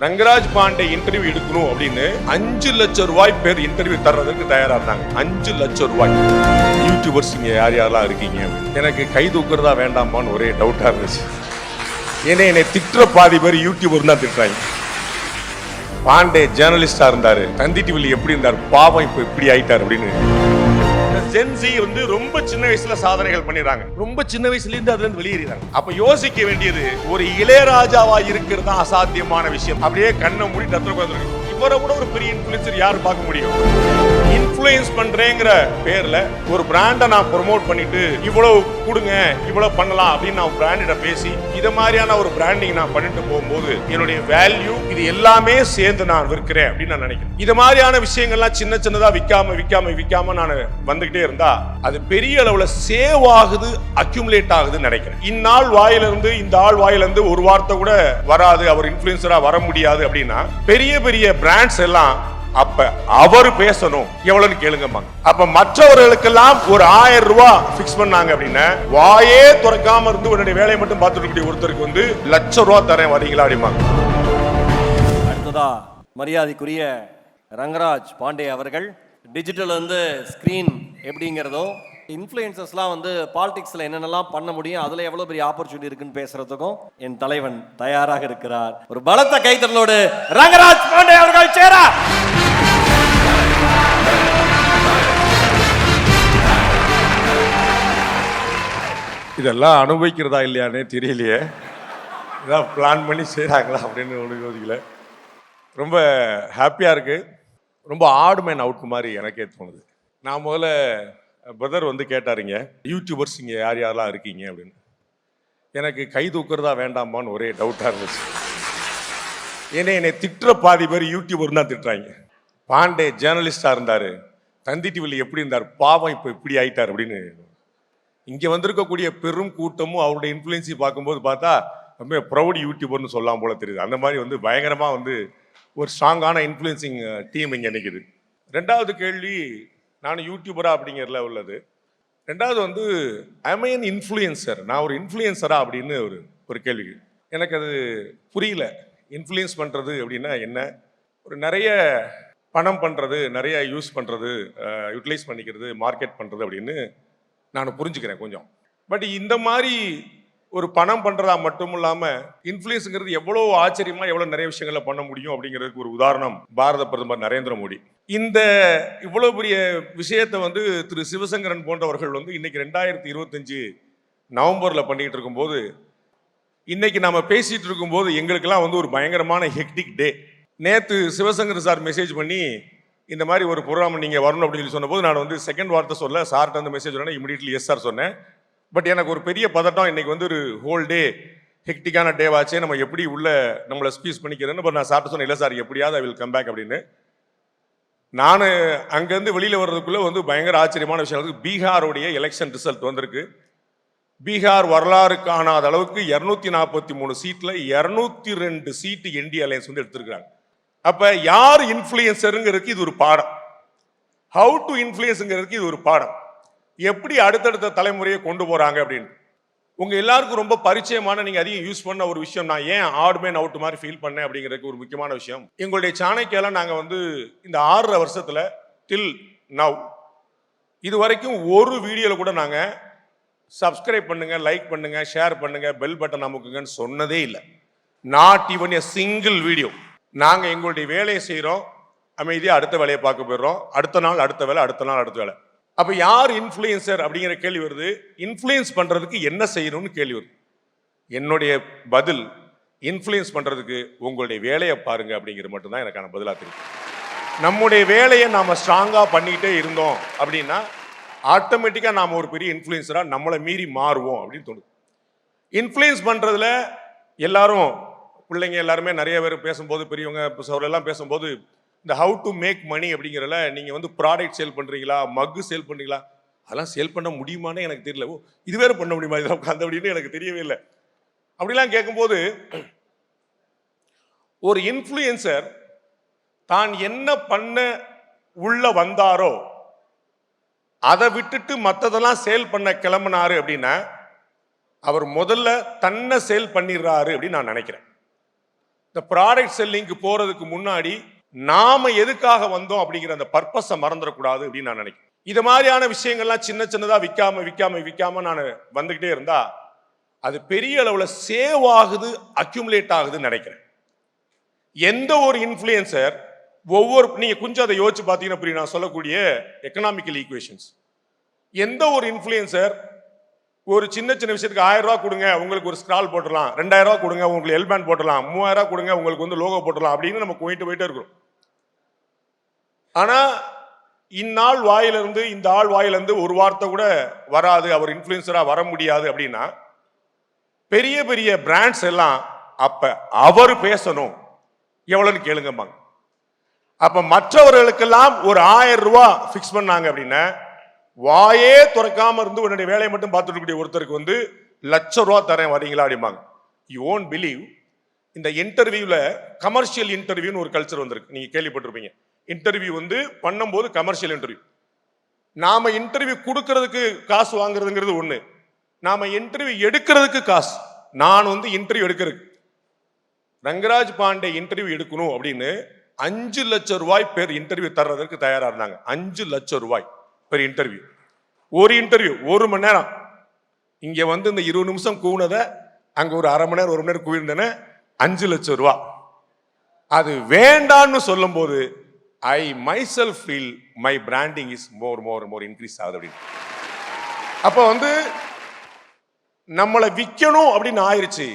Rangaraj Pandey interview எடுக்கணும் அப்படின்னு 5 லட்சம் ரூபாய் பேர் இன்டர்வியூ தர்றதுக்கு தயாரா இருந்தாங்க. 5 லட்சம் ரூபாய். யூடியூபர்ஸ் இங்க யார் யாரெல்லாம் இருக்கீங்க? எனக்கு கை தூக்குறதா வேண்டாமான்னு ஒரே டவுட்டா இருந்துச்சு. ஏன்னா என்னை திட்டுற பாதி பேர் யூடியூபர் தான் திட்டுறாங்க. பாண்டே ஜேர்னலிஸ்டா இருந்தாரு, தந்தி டிவில எப்படி இருந்தார், பாவம் இப்ப இப்படி ஆயிட்டார் அப்படின்னு. ஜென்சி வந்து ரொம்ப சின்ன வயசுல சாதனைகள் பண்ணிடுறாங்க, ரொம்ப சின்ன வயசுல இருந்து அதுல இருந்து வெளியேறாங்க. அப்ப யோசிக்க வேண்டியது, ஒரு இளையராஜாவா இருக்கிறது அசாத்தியமான விஷயம். அப்படியே கண்ணை மூடி டத்துல உட்கார்ந்து இவரை கூட ஒரு பெரிய இன்ஃப்ளூயன்சர் யாரு பார்க்க முடியும்? இன்ஃப்ளூயன்ஸ் பண்றேங்கிற பேர்ல ஒரு பிராண்டை நான் ப்ரொமோட் பண்ணிட்டு இவ்வளவு கொடுங்க, இவ்வளவு பண்ணலாம் அப்படின்னு நான் பிராண்டிட பேசி இத மாதிரியான ஒரு பிராண்டிங் நான் பண்ணிட்டு போகும்போது என்னுடைய வேல்யூ இது எல்லாமே சேர்ந்து நான் விற்கிறேன் அப்படின்னு நான் நினைக்கிறேன். இது மாதிரியான விஷயங்கள்லாம் சின்ன சின்னதா விற்காம நான் வந்துகிட்டே இருந்தா அது பெரிய அளவுல சேவ் ஆகுது, அக்யூமுலேட் ஆகுதுன்னு நினைக்கிறேன். இந்நாள் வாயிலிருந்து இந்த ஆள் வாயிலிருந்து ஒரு வார்த்தை கூட வராது, அவர் இன்ஃப்ளூயன்சரா வர முடியாது அப்படின்னா பெரிய பெரிய பிராண்ட்ஸ் எல்லாம் அப்ப அவர் பேசணும் எவ்வளவுன்னு கேளுங்கம்பாங்க. அப்ப மற்றவர்களுக்கெல்லாம் ஒரு 1000 ரூபாய் பிக்ஸ் பண்ணாங்க அப்படின்னா வாயே துறக்காம இருந்து உன்னுடைய வேலையை மட்டும் பார்த்துட்டு ஒருத்தருக்கு வந்து லட்சம் ரூபாய் தரேன் வரீங்களா அப்படிம்பாங்க. அடுத்ததா மரியாதைக்குரிய ரங்கராஜ் பாண்டே அவர்கள் டிஜிட்டல் வந்து ஸ்கிரீன் எப்படிங்கிறதும் இன்ஃப்ளூயன்சர்ஸ்லாம் வந்து பாலிடிக்ஸ்ல என்னென்னலாம் பண்ண முடியும், அதுல எவ்வளவு பெரிய ஆப்பர்ச்சுனிட்டி இருக்குன்னு பேசுறதுக்கும் என் தலைவன் தயாராக இருக்கிறார். ஒரு பலத்த கைத்தறலோடு ரங்கராஜ் பாண்டே அவர்கள் சேரார். இதெல்லாம் அனுபவிக்கிறதா இல்லையானே தெரியலையே, இதான் பிளான் பண்ணி செய்கிறாங்களா அப்படின்னு ஒன்று யோசிக்கல. ரொம்ப ஹாப்பியாக இருக்குது. ரொம்ப ஆட் மேன் அவுட் மாதிரி எனக்கே தோணுது. நான் முதல்ல பிரதர் வந்து கேட்டாருங்க, யூடியூபர்ஸ் இங்கே யார் யாரெல்லாம் இருக்கீங்க அப்படின்னு. எனக்கு கை தூக்குறதா வேண்டாமான்னு ஒரே டவுட்டாக இருந்துச்சு. ஏன்னா என்னை திட்டுற பாதி பேர் யூடியூபர் தான் திட்டுறாங்க. பாண்டே ஜேர்னலிஸ்டாக இருந்தார், தந்தி டிவியில் எப்படி இருந்தார், பாவம் இப்போ இப்படி ஆயிட்டார் அப்படின்னு. இங்கே வந்திருக்கக்கூடிய பெரும் கூட்டமும் அவருடைய இன்ஃப்ளூயன்ஸை பார்க்கும்போது பார்த்தா ரொம்ப ப்ரௌட் யூடியூபர்னு சொல்லலாம் போல தெரியுது. அந்த மாதிரி வந்து பயங்கரமாக வந்து ஒரு ஸ்ட்ராங்கான இன்ஃப்ளூயன்சிங் டீம் இங்கே நிற்குது. ரெண்டாவது கேள்வி, நான் யூடியூபரா அப்படிங்கிறதுல உள்ளது. ரெண்டாவது வந்து ஐ மீன் இன்ஃப்ளூயன்சர், நான் ஒரு இன்ஃப்ளூயன்சரா அப்படின்னு ஒரு கேள்வி. எனக்கு அது புரியல. இன்ஃப்ளூயன்ஸ் பண்ணுறது அப்படின்னா என்ன? ஒரு நிறைய பணம் பண்ணுறது, நிறைய யூஸ் பண்ணுறது, யூட்டிலைஸ் பண்ணிக்கிறது, மார்க்கெட் பண்ணுறது அப்படின்னு நான் புரிஞ்சுக்கிறேன் கொஞ்சம். பட் இந்த மாதிரி ஒரு பணம் பண்ணுறதா மட்டும் இல்லாமல் இன்ஃப்ளூயன்ஸுங்கிறது எவ்வளோ ஆச்சரியமாக எவ்வளோ நிறைய விஷயங்களை பண்ண முடியும் அப்படிங்கிறதுக்கு ஒரு உதாரணம் பாரத பிரதமர் நரேந்திர மோடி. இந்த இவ்வளோ பெரிய விஷயத்தை வந்து திரு சிவசங்கரன் போன்றவர்கள் வந்து இன்னைக்கு 2025 நவம்பரில் பண்ணிட்டு இருக்கும்போது, இன்னைக்கு நம்ம பேசிட்டு இருக்கும்போது எங்களுக்கெல்லாம் வந்து ஒரு பயங்கரமான ஹெக்டிக் டே. நேற்று சிவசங்கர் சார் மெசேஜ் பண்ணி இந்த மாதிரி ஒரு ப்ரோக்ராம் நீங்கள் வரணும் அப்படின்னு சொல்லி சொன்னபோது நான் வந்து செகண்ட் வார்த்தை சொல்ல, சார்ட்ட அந்த மெசேஜ் சொன்னேன், இமிடியட்லி எஸ் சார் சொன்னேன். பட் எனக்கு ஒரு பெரிய பதட்டம், இன்னைக்கு வந்து ஒரு ஹோல் டே ஹெக்டிக்கான டேவாச்சே, நம்ம எப்படி உள்ள நம்மளை ஸ்பீஸ் பண்ணிக்கிறேன்னு. பட் நான் சார்ட்ட சொன்னேன், இல்லை சார் எப்படியாவது ஐ வில் கம் பேக் அப்படின்னு. நான் அங்கேருந்து வெளியில் வர்றதுக்குள்ளே வந்து பயங்கர ஆச்சரியமான விஷயம் வந்து பீகாருடைய எலெக்ஷன் ரிசல்ட் வந்திருக்கு. பீகார் வரலாறு காணாத அளவுக்கு 243 சீட்டில் 202 சீட்டு என்டி அலையன்ஸ் வந்து எடுத்திருக்கிறாங்க. அப்போ யார் இன்ஃப்ளூயன்சருங்கிறதுக்கு இது ஒரு பாடம், ஹவு டு இன்ஃப்ளூயன்ஸுங்கிறதுக்கு இது ஒரு பாடம், எப்படி அடுத்தடுத்த தலைமுறையை கொண்டு போகிறாங்க அப்படின்னு. உங்கள் எல்லாருக்கும் ரொம்ப பரிச்சயமான, நீங்கள் அதிகம் யூஸ் பண்ண ஒரு விஷயம், நான் ஏன் ஆட் மேன் அவுட் மாதிரி ஃபீல் பண்ணேன் அப்படிங்கிறதுக்கு ஒரு முக்கியமான விஷயம். எங்களுடைய சாணக்கியெல்லாம் நாங்கள் வந்து இந்த 6.5 வருஷத்தில் டில் நவ் இது வரைக்கும் ஒரு வீடியோவில் கூட நாங்கள் சப்ஸ்கிரைப் பண்ணுங்க, லைக் பண்ணுங்க, ஷேர் பண்ணுங்க, பெல் பட்டன் அமுக்குங்கன்னு சொன்னதே இல்லை. Not even a single video. நாங்கள் எங்களுடைய வேலையை செய்கிறோம், அமைதியாக அடுத்த வேலையை பார்க்க போயிடுறோம். அடுத்த நாள் அடுத்த வேலை, அடுத்த நாள் அடுத்த வேலை. அப்போ யார் இன்ஃப்ளூயன்சர் அப்படிங்கிற கேள்வி வருது. இன்ஃப்ளூயன்ஸ் பண்ணுறதுக்கு என்ன செய்யணும்னு கேள்வி வருது. என்னுடைய பதில், இன்ஃப்ளூயன்ஸ் பண்ணுறதுக்கு உங்களுடைய வேலையை பாருங்க அப்படிங்கிற மட்டும்தான் எனக்கான பதிலாக தெரியும். நம்முடைய வேலையை நாம் ஸ்ட்ராங்காக பண்ணிக்கிட்டே இருந்தோம் அப்படின்னா ஆட்டோமேட்டிக்காக நாம் ஒரு பெரிய இன்ஃப்ளூயன்சராக நம்மளை மீறி மாறுவோம் அப்படின்னு தோணுது. இன்ஃப்ளூயன்ஸ் பண்ணுறதுல எல்லாரும், பிள்ளைங்க எல்லாருமே நிறைய பேர் பேசும்போது, பெரியவங்க எல்லாம் பேசும்போது, இந்த ஹவு டு மேக் மணி அப்படிங்கிறல நீங்கள் வந்து ப்ராடக்ட் சேல் பண்ணுறீங்களா, மக்கு சேல் பண்ணுறீங்களா, அதெல்லாம் சேல் பண்ண முடியுமானே எனக்கு தெரியல. ஓ இது வேறு பண்ண முடியுமா இதெல்லாம் உட்காந்து அப்படின்னு எனக்கு தெரியவே இல்லை. அப்படிலாம் கேட்கும்போது ஒரு இன்ஃப்ளூயன்சர் தான் என்ன பண்ண உள்ள வந்தாரோ அதை விட்டுட்டு மற்றதெல்லாம் சேல் பண்ண கிளம்பினாரு அப்படின்னா அவர் முதல்ல தன்னை சேல் பண்ணிடுறாரு அப்படின்னு நான் நினைக்கிறேன். இந்த ப்ராடக்ட் செல்லிங்க்கு போறதுக்கு முன்னாடி நாம எதுக்காக வந்தோம் அப்படிங்கிற அந்த பர்பஸை மறந்துடக்கூடாது அப்படின்னு நான் நினைக்கிறேன். இது மாதிரியான விஷயங்கள்லாம் சின்ன சின்னதா விற்காம நான் வந்துகிட்டே இருந்தா அது பெரிய அளவுல சேவ் ஆகுது, அக்யூமுலேட் ஆகுதுன்னு நினைக்கிறேன். எந்த ஒரு இன்ஃப்ளூயன்சர் நீங்க கொஞ்சம் அதை யோசிச்சு பார்த்தீங்கன்னா புரியும் நான் சொல்லக்கூடிய எக்கனாமிக்கல் ஈக்குவேஷன்ஸ். எந்த ஒரு இன்ஃப்ளூயன்சர் ஒரு சின்ன சின்ன விஷயத்துக்கு 1000 ரூபாய் கொடுங்க உங்களுக்கு ஒரு ஸ்க்ரால் போட்டுடலாம், 2000 ரூபாய் கொடுங்க உங்களுக்கு எல்பேண்ட் போட்டுடலாம், 3000 ரூபாய் கொடுங்க உங்களுக்கு வந்து லோகோ போட்டுடலாம் அப்படின்னு நம்ம போயிட்டே இருக்கிறோம். ஆனா இந்நாள் வாயிலிருந்து இந்த ஆள் வாயிலிருந்து ஒரு வார்த்தை கூட வராது, அவர் இன்ஃப்ளூயன்சரா வர முடியாது அப்படின்னா பெரிய பெரிய பிராண்ட்ஸ் எல்லாம் அப்ப அவர் பேசணும் எவ்வளவுன்னு கேளுங்கம்பாங்க. அப்ப மற்றவர்களுக்கெல்லாம் ஒரு 1000 ரூபாய் பிக்ஸ் பண்ணாங்க அப்படின்னா வாயே துறக்காம இருந்து உன்னுடைய வேலையை மட்டும் பார்த்துட்டு இருக்கக்கூடிய ஒருத்தருக்கு வந்து 1,00,000 ரூபாய் தரேன் வரீங்களா அப்படிம்பாங்க. யூ ஓன்ட் பிலீவ், இந்த இன்டர்வியூல கமர்ஷியல் இன்டர்வியூன்னு ஒரு கல்ச்சர் வந்திருக்கு, நீங்க கேள்விப்பட்டிருப்பீங்க. இன்டர்வியூ வந்து பண்ணும்போது கமர்ஷியல் இன்டர்வியூ. நாம இன்டர்வியூ கொடுக்கறதுக்கு காசு வாங்குறதுங்கிறது ஒண்ணு, நாம இன்டர்வியூ எடுக்கிறதுக்கு காசு. நான் வந்து இன்டர்வியூ எடுக்கிறதுக்கு ரங்கராஜ் பாண்டே இன்டர்வியூ எடுக்கணும் அப்படின்னு 5 லட்சம் ரூபாய் பேர் இன்டர்வியூ தர்றதற்கு தயாரா இருந்தாங்க. 5 லட்சம் ரூபாய் பெர் இன்டர்வியூ. ஒரு இன்டர்வியூ 1 மணி நேரம். இங்க வந்து இந்த 20 நிமிஷம் கூனதை அங்க ஒரு அரை மணி நேரம் 1 மணி நேரம் கூயிருந்தேன்னு 5 லட்சம் ரூபாய். அது வேண்டான்னு சொல்லும் போது I myself feel my branding is more increase ஆகுது அப்படின்னு. அப்ப வந்து நம்மளை விற்கணும் அப்படின்னு ஆயிருச்சு,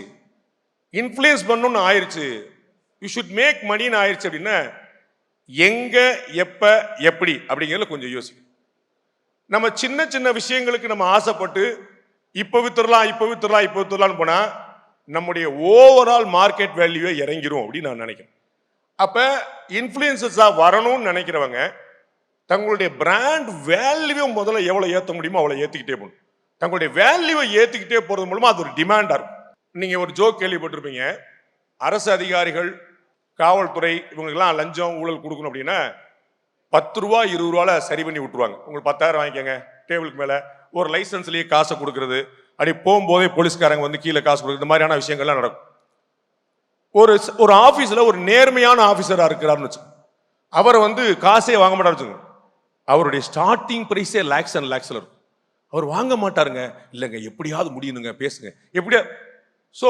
இன்ஃப்ளூயன்ஸ் பண்ணணும்னு ஆயிருச்சு, யூ ஷுட் மேக் மணின்னு ஆயிருச்சு அப்படின்னா எங்க எப்ப எப்படி அப்படிங்கிறத கொஞ்சம் யோசிக்கும். நம்ம சின்ன சின்ன விஷயங்களுக்கு நம்ம ஆசைப்பட்டு இப்ப வித்துடலாம் போனா நம்முடைய ஓவரால் மார்க்கெட் வேல்யூவே இறங்கிரும் அப்படின்னு நான் நினைக்கிறேன். அப்ப இன்ஃப்ளூயன்சஸா வரணும்னு நினைக்கிறவங்க தங்களுடைய பிராண்ட் வேல்யூவை முதல்ல எவ்வளவு ஏற்ற முடியுமோ அவ்வளவு ஏத்திக்கிட்டே போகணும். தங்களுடைய வேல்யூவை ஏத்திக்கிட்டே போறது மூலமா அது ஒரு டிமாண்டா இருக்கும். நீங்க ஒரு ஜோக் கேள்விப்பட்டிருப்பீங்க, அரசு அதிகாரிகள் காவல்துறை இவங்களுக்கெல்லாம் லஞ்சம் ஊழல் கொடுக்கணும் அப்படின்னா 10 ரூபா 20 ரூபால சரி பண்ணி விட்டுருவாங்க. உங்களுக்கு 10,000 வாங்கிக்கங்க டேபிளுக்கு மேல, ஒரு லைசன்ஸ்லயே காசை கொடுக்கறது, அப்படி போகும்போதே போலீஸ்காரங்க வந்து கீழே காசு கொடுக்குறது, இந்த மாதிரியான விஷயங்கள்லாம் நடக்கும். ஒரு ஆபீஸ்ல ஒரு நேர்மையான ஆபீசரா இருக்கிறாருன்னு வச்சு அவரை வந்து காசே வாங்க மாட்டாரு வச்சுங்க, அவருடைய ஸ்டார்டிங் பிரைஸே லேக்ஸ் அண்ட் லேக்ஸ்ல இருக்கும். அவர் வாங்க மாட்டாருங்க, இல்லைங்க எப்படியாவது முடியணுங்க பேசுங்க எப்படியா. ஸோ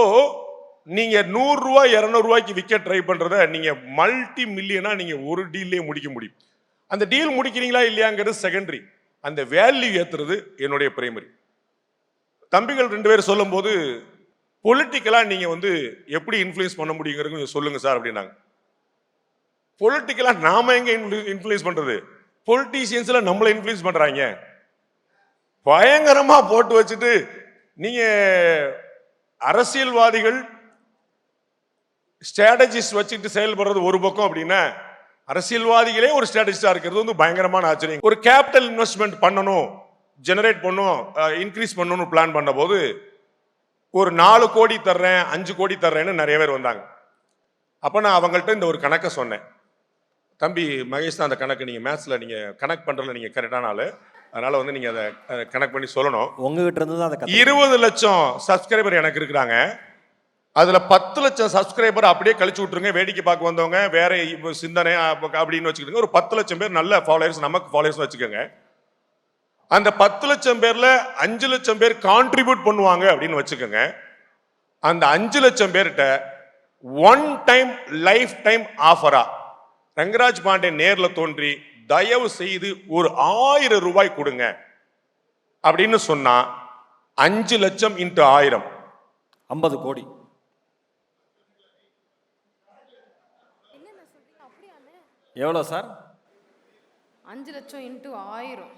நீங்க 100 ரூபாய் 200 ரூபாய்க்கு விற்க ட்ரை பண்றத நீங்க மல்டி மில்லியனா நீங்க ஒரு டீல்லே முடிக்க முடியும். அந்த டீல் முடிக்கிறீங்களா இல்லையாங்கிறது செகண்டரி, அந்த வேல்யூ ஏத்துறது என்னுடைய பிரைமரி. தம்பிகள் 2 பேர் சொல்லும் போது பொலிட்டிக்கலா நீங்க வந்து எப்படி இன்ஃப்ளூயன்ஸ் பண்ண முடியுங்கிறது கொஞ்சம் சொல்லுங்க சார் அப்படின்னாங்க. பொலிட்டிக்கலா நாம எங்க இன்ஃப்ளூயன்ஸ் பண்றது, பொலிட்டீசியன்ஸ்ல நம்மள இன்ஃப்ளூயன்ஸ் பண்றாங்க பயங்கரமா போட்டு வச்சுட்டு. நீங்க அரசியல்வாதிகள் ஸ்ட்ராட்டஜிஸ்ட் வச்சுட்டு செயல்படுறது ஒரு பக்கம் அப்படின்னா, அரசியல்வாதிகளே ஒரு ஸ்ட்ராட்டஜிஸ்டா இருக்கிறது வந்து பயங்கரமான ஆச்சரியம். ஒரு கேபிட்டல் இன்வெஸ்ட்மெண்ட் பண்ணணும், ஜெனரேட் பண்ணணும், இன்க்ரீஸ் பண்ணணும்னு பிளான் பண்ண போது ஒரு 4 கோடி தர்றேன் 5 கோடி தர்றேன்னு நிறைய பேர் வந்தாங்க. அப்ப நான் அவங்கள்ட்ட இந்த ஒரு கணக்கை சொன்னேன், தம்பி மகேஷ் தான் அந்த கணக்கு, நீங்க மேத்ஸ்ல நீங்க கனெக்ட் பண்றதுல நீங்க கரெக்டான ஆளு, அதனால வந்து நீங்க அதை கனெக்ட் பண்ணி சொல்லணும். உங்ககிட்ட இருந்து தான் அதை 20 லட்சம் சப்ஸ்கிரைபர் எனக்கு இருக்கிறாங்க, அதுல 10 லட்சம் சப்ஸ்கிரைபர் அப்படியே கழிச்சு விட்டுருங்க, வேடிக்கை பார்க்க வந்தவங்க வேற சிந்தனை அப்படின்னு வச்சுக்கிட்டுங்க. ஒரு 10 லட்சம் பேர் நல்ல ஃபாலோவர்ஸ், நமக்கு ஃபாலோவர்ஸ் வச்சுக்கோங்க. அந்த 10 லட்சம் பேர்ல 5 லட்சம் பேர் கான்ட்ரிபியூட் பண்ணுவாங்க அப்படின்னு வச்சுக்கோங்க. அந்த 5 லட்சம் பேர்கிட்ட 1 டைம் லைஃப் டைம் ஆஃபரா ரங்கராஜ் பாண்டே நேர்ல தோன்றி தயவு செய்து ஒரு 1000 ரூபாய் கொடுங்க அப்படின்னு சொன்னா 5 லட்சம் இன்ட்டு 1000 50 கோடி. எவ்வளவு சார்? 5 லட்சம் இன்ட்டு 1000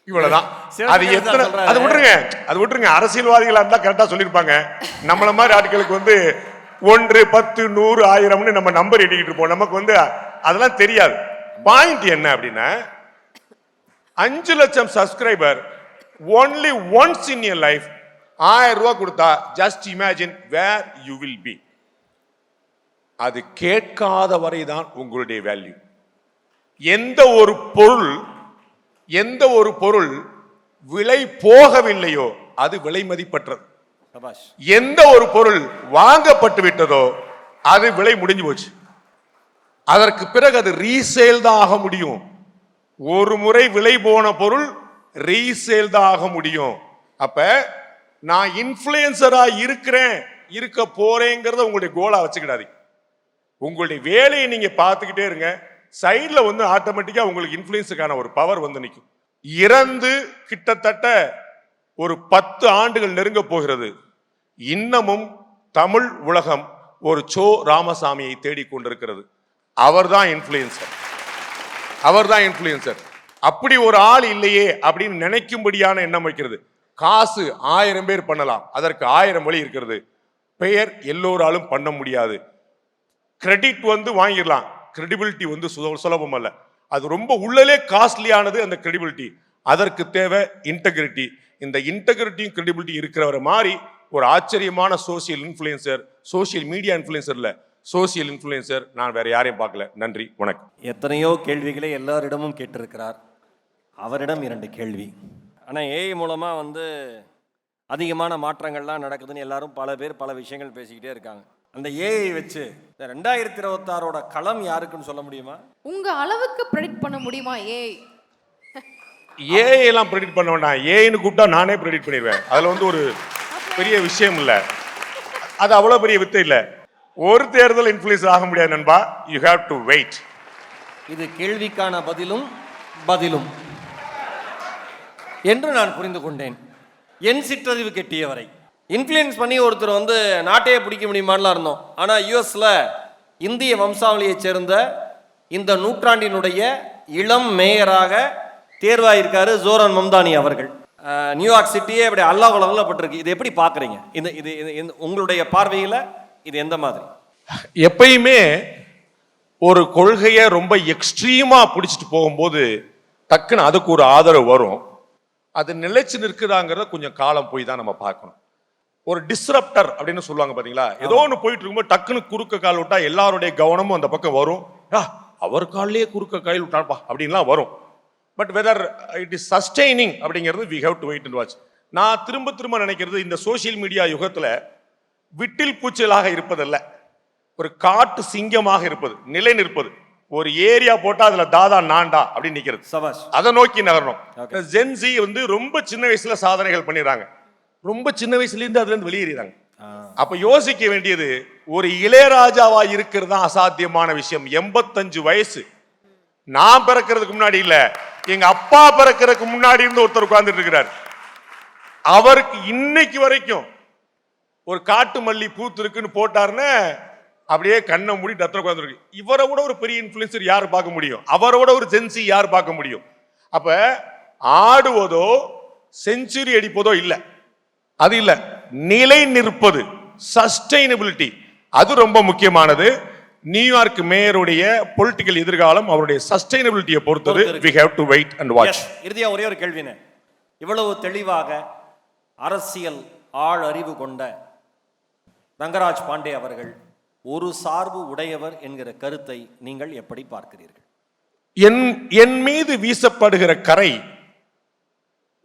இவ்வளவுதான். அது எத்தனை, அது விட்டுருங்க அரசியல்வாதிகளா இருந்தா கரெக்டா சொல்லிருப்பாங்க. நம்மள மாதிரி ஆட்களுக்கு வந்து 1 10 100 1000 நம்ம நம்பர் எண்ணிக்கிட்டு இருப்போம், நமக்கு வந்து அதெல்லாம் தெரியாது. பாயிண்ட் என்ன அப்படின்னா 5 லட்சம் subscriber only once in your life 1000 ரூபாய் கொடுத்தா just imagine where you will be. அது கேட்காத வரைதான் உங்களுடைய வேல்யூ. எந்த ஒரு பொருள் விலை போகவில்லையோ அது விலை மதிப்பற்றது. எந்த ஒரு பொருள் வாங்கப்பட்டு விட்டதோ அது விலை முடிஞ்சு போச்சு. அதற்கு பிறகு அது ரீசேல் தான் ஆக முடியும். ஒரு முறை விலை போன பொருள் ரீசேல் தான் ஆக முடியும். அப்ப நான் இன்ஃப்ளூயன்சரா இருக்க போறேங்கிறத உங்களுடைய கோலா வச்சுக்கிடாதீங்க. உங்களுடைய வேலையை நீங்க பார்த்துக்கிட்டே இருங்க. சைட்ல வந்து ஆட்டோமேட்டிக்கா உங்களுக்கு இன்ஃப்ளூயன்ஸுக்கான ஒரு பவர் வந்து நிற்கும். இறந்து கிட்டத்தட்ட ஒரு 10 ஆண்டுகள் நெருங்க போகிறது. இன்னமும் தமிழ் உலகம் ஒரு சோ ராமசாமியை தேடிக்கொண்டிருக்கிறது. அவர்தான் இன்ஃப்ளூயன்சர். அப்படி ஒரு ஆள் இல்லையே அப்படின்னு நினைக்கும்படியான எண்ணம் வைக்கிறது. காசு 1000 பேர் பண்ணலாம், அதற்கு 1000 வழி இருக்கிறது. பெயர் எல்லோராலும் பண்ண முடியாது. கிரெடிட் வந்து வாங்கிடலாம், கிரெடிபிலிட்டி வந்து சுலபம் அல்ல. அது ரொம்ப உள்ளலே காஸ்ட்லியானது அந்த கிரெடிபிலிட்டி. அதற்கு தேவை இன்டெகிரிட்டி. இந்த இன்டெகிரிட்டியும் கிரெடிபிலிட்டி இருக்கிறவரை மாதிரி ஒரு ஆச்சரியமான social influencer, social media influencer இல்ல, சோசியல் இன்ஃப்ளூயன்சர் நான் வேற யாரையும் பார்க்கல. நன்றி, வணக்கம். எத்தனையோ கேள்விகளை எல்லாரிடமும் கேட்டிருக்கிறார். அவரிடம் 2 கேள்வி. ஆனால் ஏஐ மூலமாக வந்து அதிகமான மாற்றங்கள்லாம் நடக்குதுன்னு எல்லாரும் பல பேர் பல விஷயங்கள் பேசிக்கிட்டே இருக்காங்க. அந்த ஏஐ வச்சு 2026ஓட களம் யாருக்குன்னு சொல்ல முடியுமா? உங்க அளவுக்கு ப்ரெடிக்ட் பண்ண முடியுமா ஏஐ? ஏஐ எல்லாம் ப்ரெடிக்ட் பண்ண வேண்டாம். ஏஐன்னு கூப்பிட்டா நானே ப்ரெடிக்ட் பண்ணிடுவேன். அதுல வந்து ஒரு பெரிய விஷயம் இல்ல. அது அவ்வளவு பெரிய வித்தை இல்ல. ஒரு தேர்தல் இன்ஃப்ளூயன்ஸ் ஆக முடியாது நண்பா. You have to wait. இது கேள்விக்கான பதிலும் என்று நான் புரிந்து கொண்டேன். என் சிற்றறிவு கெட்டியவரை இன்ஃப்ளூயன்ஸ் பண்ணி ஒருத்தர் வந்து நாட்டையே பிடிக்க முடியுமான்லாம் இருந்தோம். ஆனால் யூஎஸ்ல இந்திய வம்சாவளியைச் சேர்ந்த இந்த நூற்றாண்டினுடைய இளம் மேயராக தேர்வாயிருக்காரு ஜோரன் மம்தானி அவர்கள். நியூயார்க் சிட்டியே இப்படி அல்லாஹ் இது எப்படி பார்க்குறீங்க? இது உங்களுடைய பார்வையில் இது எந்த மாதிரி? எப்பயுமே ஒரு கொள்கையை ரொம்ப எக்ஸ்ட்ரீமா பிடிச்சிட்டு போகும்போது டக்குன்னு அதுக்கு ஒரு ஆதரவு வரும். அது நிலைச்சு நிற்குதாங்கிறத கொஞ்சம் காலம் போய் தான் நம்ம பார்க்கணும். ஒரு டிஸ்ரப்டர் அப்படின்னு சொல்லுவாங்க பாத்தீங்களா? ஏதோ ஒன்று போயிட்டு இருக்கும்போது டக்குன்னு குறுக்க கால் விட்டா எல்லாருடைய கவனமும் அந்த பக்கம் வரும். அவர் காலிலேயே குறுக்க கால் விட்டாப்பா அப்படின்லாம் வரும். But whether it is sustaining அப்படிங்கிறது we have to wait and watch. நான் திரும்ப நினைக்கிறது, இந்த சோசியல் மீடியா யுகத்துல விட்டில் பூச்சலாக இருப்பதல்ல, ஒரு காட்டு சிங்கமாக இருப்பது, நிலை நிற்பது. ஒரு ஏரியா போட்டா அதுல தாதா நான்டா அப்படின்னு நிக்கிறது. அதை நோக்கி நகரணும். ஜென்சி வந்து ரொம்ப சின்ன வயசுல சாதனைகள் பண்ணிடுறாங்க. ரொம்ப சின்ன வயசுல இருந்து அதுல இருந்து வெளியேறாங்க. அப்ப யோசிக்க வேண்டியது, ஒரு இளையராஜாவா இருக்கிறது தான் அசாத்தியமான விஷயம். 85 வயசு. நான் பிறக்கிறதுக்கு முன்னாடி இல்ல, எங்க அப்பா பிறக்கிறதுக்கு முன்னாடி இருந்து ஒருத்தர் உட்கார்ந்துட்டு இருக்கிறார். அவருக்கு இன்னைக்கு வரைக்கும் ஒரு காட்டு மல்லி பூத்து இருக்குன்னு போட்டாருன்னு அப்படியே கண்ணை மூடி டத்துல உட்கார்ந்துருக்கு. இவரை விட ஒரு பெரிய இன்ஃப்ளூயன்சர் யார் பார்க்க முடியும்? அவரோட ஒரு ஜென்சி யார் பார்க்க முடியும்? அப்ப ஆடுவதோ செஞ்சுரி அடிப்பதோ இல்ல, அது இல்ல, நிலை நிற்பது, சஸ்டைனபிலிட்டி, அது ரொம்ப முக்கியமானது. நியூயார்க் மேயருடைய பொலிட்டிக்கல் எதிர்காலம் அவருடைய சஸ்டைனபிலிட்டியை பொறுத்தது. we have to wait and watch. இறுதியா ஒரே ஒரு கேள்வினே, இவ்வளவு தெளிவாக அரசியல் ஆள் அறிவு கொண்ட ரங்கராஜ் பாண்டே அவர்கள் ஒரு சார்பு உடையவர் என்கிற கருத்தை நீங்கள் எப்படி பார்க்கிறீர்கள்? என் மீது வீசப்படுகிற கரை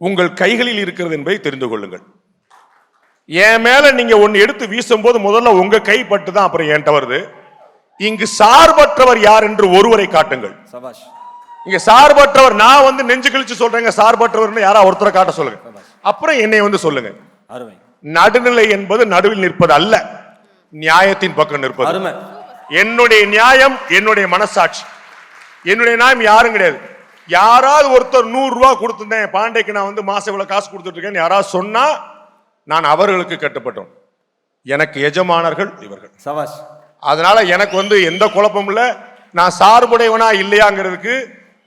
உங்கள் கைகளில் இருக்கிறது என்பதை தெரிந்து கொள்ளுங்கள். என் மேல நீங்க ஒன்னு எடுத்து வீசும் போது முதல்ல உங்க கை பட்டு தான் அப்புறம் என்கிட்ட வருது. இங்கு சார்பற்றவர் யார் என்று ஒருவரை காட்டுங்கள். சபாஷ். இங்க சார்பற்றவர், நான் வந்து நெஞ்சு கழிச்சு சொல்றேங்க சார்பற்றவர், யாரா ஒருத்தரை காட்ட சொல்லுங்க, அப்புறம் என்னை வந்து சொல்லுங்க. அருமை. நடுநிலை என்பது நடுவில் நிற்பது அல்ல, நியாயத்தின் பக்கம் நிற்பது. அருமை. என்னுடைய நியாயம் என்னுடைய மனசாட்சி, என்னுடைய நியாயம் யாரும் கிடையாது. யாராவது ஒருத்தர் 100 ரூபாய் கொடுத்துட்டேன் பாண்டேக்கு, நான் வந்து மாசம் இவ்வளவு காசு கொடுத்துட்டு இருக்கேன் யாராவது சொன்னா நான் அவர்களுக்கு கட்டுப்பட்டோம். எனக்கு எஜமானர்கள் இவர்கள். சபாஷ். அதனால எனக்கு வந்து எந்த குழப்பமும் இல்லை. நான் சார்புடையவனா இல்லையாங்கிறதுக்கு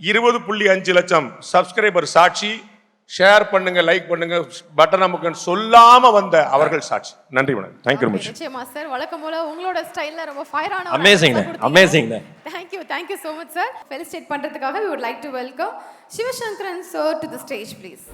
20.5 லட்சம் சப்ஸ்கிரைபர் சாட்சி. ஷேர் பண்ணுங்க, லைக் பண்ணுங்க, பட்டன் அமுக்கன்னு சொல்லாம வந்த அவர்கள் சாட்சி. நன்றி, வணக்கம். Thank you much. நிச்சயமா சார், வழக்கம் போல உங்களோட ஸ்டைல்ல ரொம்ப ஃபயரான amazing. Thank you so much sir. Felicitate பண்றதுக்காக we would like to welcome Shivashankaran sir to the stage please.